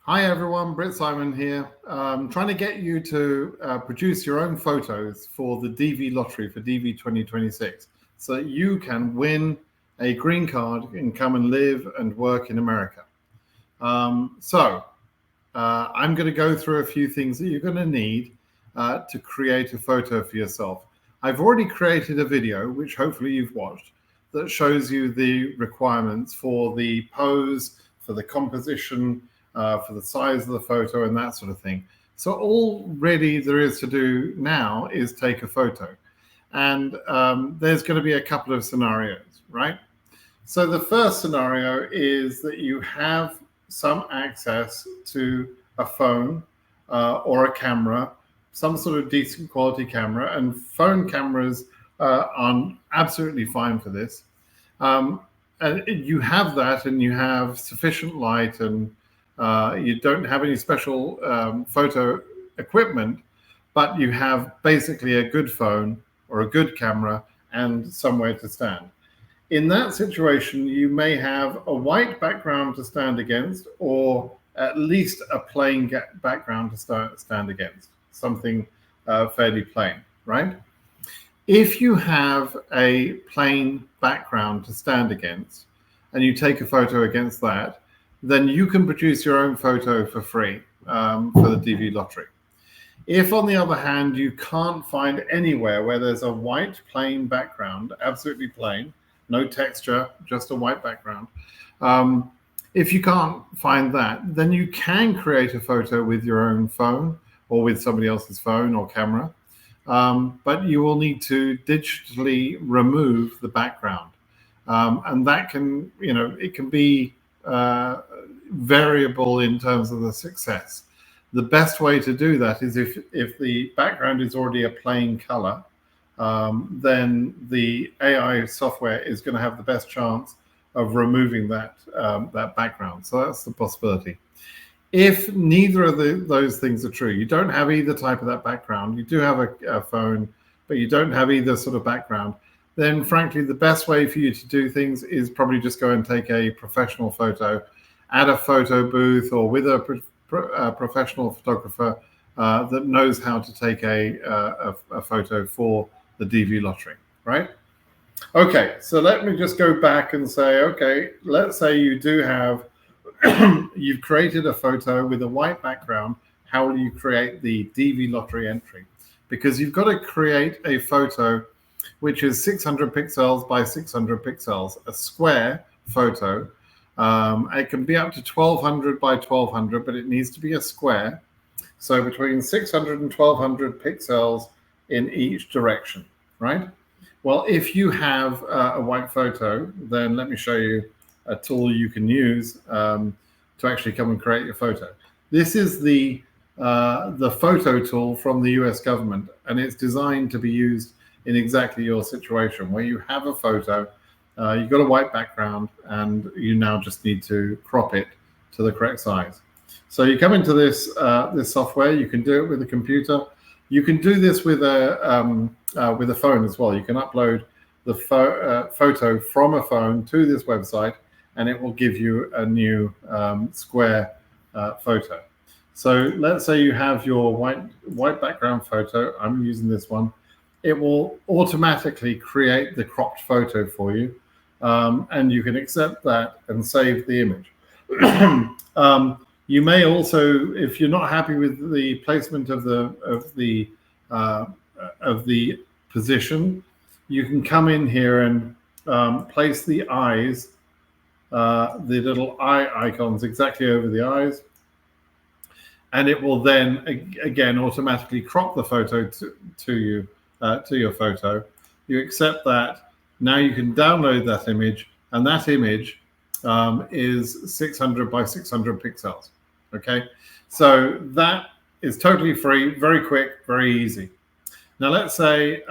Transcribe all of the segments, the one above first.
Hi everyone, BritSimon here. Trying to get you to produce your own photos for the DV lottery for DV2026 so that you can win a green card and come and live and work in America. I'm going to go through a few things that you're going to need to create a photo for yourself. I've already created a video, which hopefully you've watched, that shows you the requirements for the pose, for the composition, for the size of the photo and that sort of thing. So all really there is to do now is take a photo. And there's going to be a couple of scenarios, right? So the first scenario is that you have some access to a phone or a camera, some sort of decent quality camera, and phone cameras are absolutely fine for this. And you have that, and you have sufficient light, and you don't have any special photo equipment, but you have basically a good phone or a good camera and somewhere to stand. In that situation, you may have a white background to stand against, or at least a plain background to stand against, something fairly plain, right? If you have a plain background to stand against and you take a photo against that, then you can produce your own photo for free for the DV lottery. If, on the other hand, you can't find anywhere where there's a white plain background, absolutely plain, no texture, just a white background, if you can't find that, then you can create a photo with your own phone or with somebody else's phone or camera, but you will need to digitally remove the background. And that can, it can be variable in terms of the success. The best way to do that is if the background is already a plain color, then the AI software is going to have the best chance of removing that background. So that's the possibility. If neither of those things are true, you don't have either type of that background, you do have a phone, but you don't have either sort of background, then frankly, the best way for you to do things is probably just go and take a professional photo at a photo booth or with a professional photographer that knows how to take a photo for the DV lottery, right? Okay, so let me just go back and say, okay, let's say you do have, you've created a photo with a white background. How will you create the DV lottery entry? Because you've got to create a photo which is 600 pixels by 600 pixels, a square photo. It can be up to 1200 by 1200, but it needs to be a square. So between 600 and 1200 pixels in each direction, right? Well, if you have a white photo, then let me show you a tool you can use to actually come and create your photo. This is the photo tool from the US government, and it's designed to be used in exactly your situation where you have a photo, you've got a white background, and you now just need to crop it to the correct size. So you come into this this software. You can do it with a computer. You can do this with a phone as well. You can upload the photo from a phone to this website, and it will give you a new square photo. So let's say you have your white background photo. I'm using this one. It will automatically create the cropped photo for you, and you can accept that and save the image. You may also, if you're not happy with the placement of the position, you can come in here and place the eyes, the little eye icons exactly over the eyes, and it will then again automatically crop the photo to you. To your photo. You accept that. Now you can download that image, and that image is 600 by 600 pixels. Okay, so that is totally free, very quick, very easy. Now let's say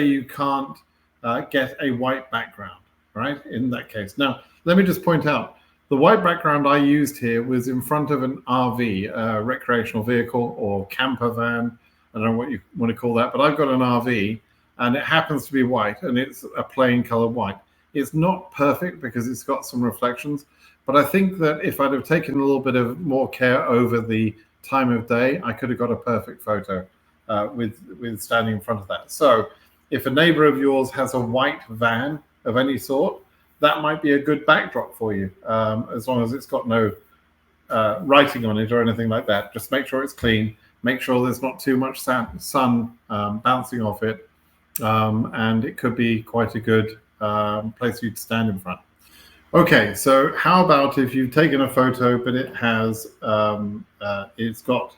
you can't get a white background, right? In that case, now let me just point out the white background I used here was in front of an RV, recreational vehicle or camper van. I don't know what you want to call that, but I've got an RV and it happens to be white, and it's a plain color white. It's not perfect because it's got some reflections, But I think that if I'd have taken a little bit of more care over the time of day, I could have got a perfect photo with standing in front of that. So if a neighbor of yours has a white van of any sort, that might be a good backdrop for you, as long as it's got no writing on it or anything like that. Just make sure it's clean. Make sure there's not too much sun bouncing off it, and it could be quite a good place for you to stand in front. Okay, so how about if you've taken a photo, but it has it's got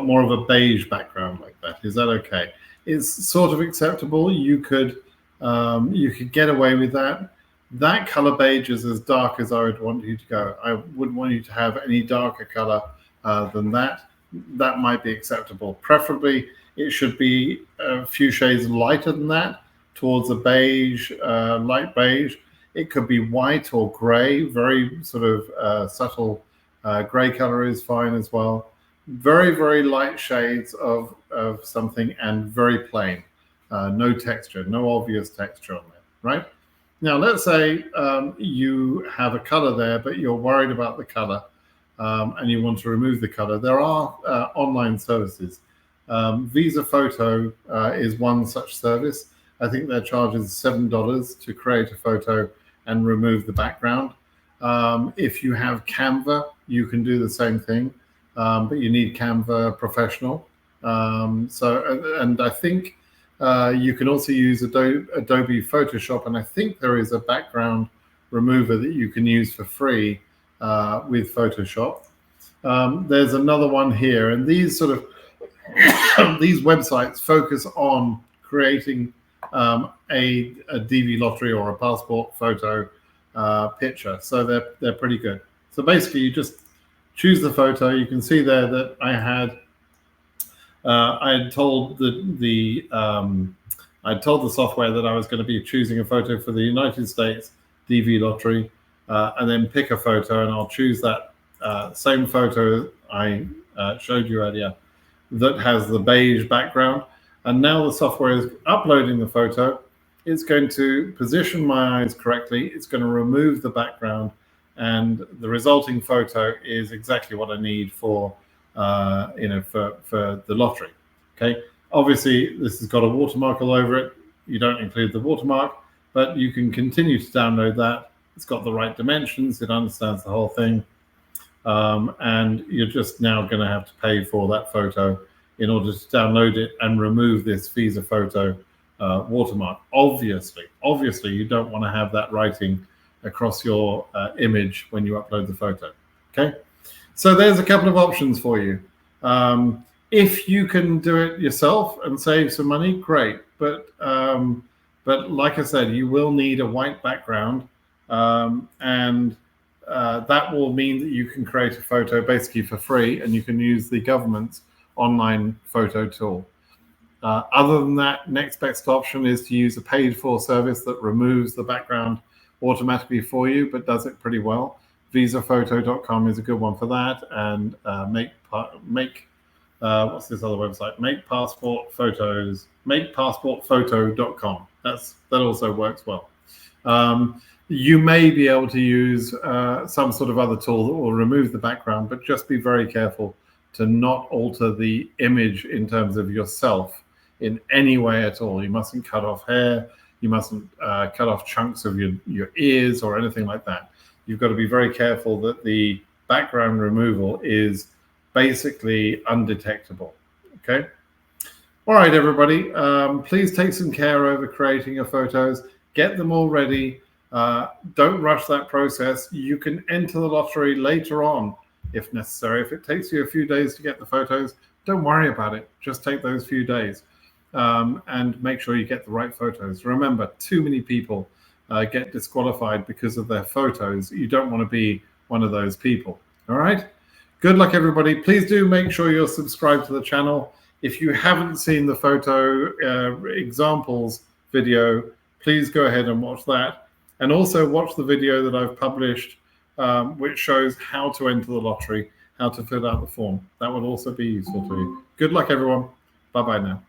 more of a beige background like that? Is that okay? It's sort of acceptable. You could get away with that. That color beige is as dark as I would want you to go. I wouldn't want you to have any darker color than that. That might be acceptable. Preferably, it should be a few shades lighter than that, towards a beige, light beige. It could be white or gray, very sort of subtle gray color is fine as well. Very, very light shades of something and very plain. No texture, no obvious texture on there, right? Now, let's say you have a color there, but you're worried about the color and you want to remove the color. There are online services. Visa Photo is one such service. I think their charge is $7 to create a photo and remove the background. If you have Canva, you can do the same thing, but you need Canva Professional. And I think you can also use Adobe Photoshop, and I think there is a background remover that you can use for free with Photoshop. There's another one here, and these sort of these websites focus on creating a DV lottery or a passport photo picture, so they're pretty good. So basically, you just choose the photo. You can see there that I had told the software that I was going to be choosing a photo for the United States DV lottery, and then pick a photo, and I'll choose that same photo I showed you earlier that has the beige background. And now the software is uploading the photo. It's going to position my eyes correctly. It's going to remove the background, and the resulting photo is exactly what I need for for the lottery. Okay. Obviously, this has got a watermark all over it. You don't include the watermark, but you can continue to download that. It's got the right dimensions. It understands the whole thing. And you're just now going to have to pay for that photo in order to download it and remove this Visa Photo watermark. Obviously, you don't want to have that writing across your image when you upload the photo. Okay. So there's a couple of options for you. If you can do it yourself and save some money, great. But like I said, you will need a white background, and that will mean that you can create a photo basically for free, and you can use the government's online photo tool. Other than that, next best option is to use a paid-for service that removes the background automatically for you, but does it pretty well. Visaphoto.com is a good one for that, and what's this other website? Makepassportphoto.com. That also works well. You may be able to use some sort of other tool that will remove the background, but just be very careful to not alter the image in terms of yourself in any way at all. You mustn't cut off hair. You mustn't cut off chunks of your ears or anything like that. You've got to be very careful that the background removal is basically undetectable. Okay. All right, everybody. Please take some care over creating your photos. Get them all ready. Don't rush that process. You can enter the lottery later on if necessary. If it takes you a few days to get the photos, don't worry about it. Just take those few days and make sure you get the right photos. Remember, too many people get disqualified because of their photos. You don't want to be one of those people. All right. Good luck, everybody. Please do make sure you're subscribed to the channel. If you haven't seen the photo examples video, please go ahead and watch that. And also watch the video that I've published, which shows how to enter the lottery, how to fill out the form. That would also be useful to you. Good luck, everyone. Bye-bye now.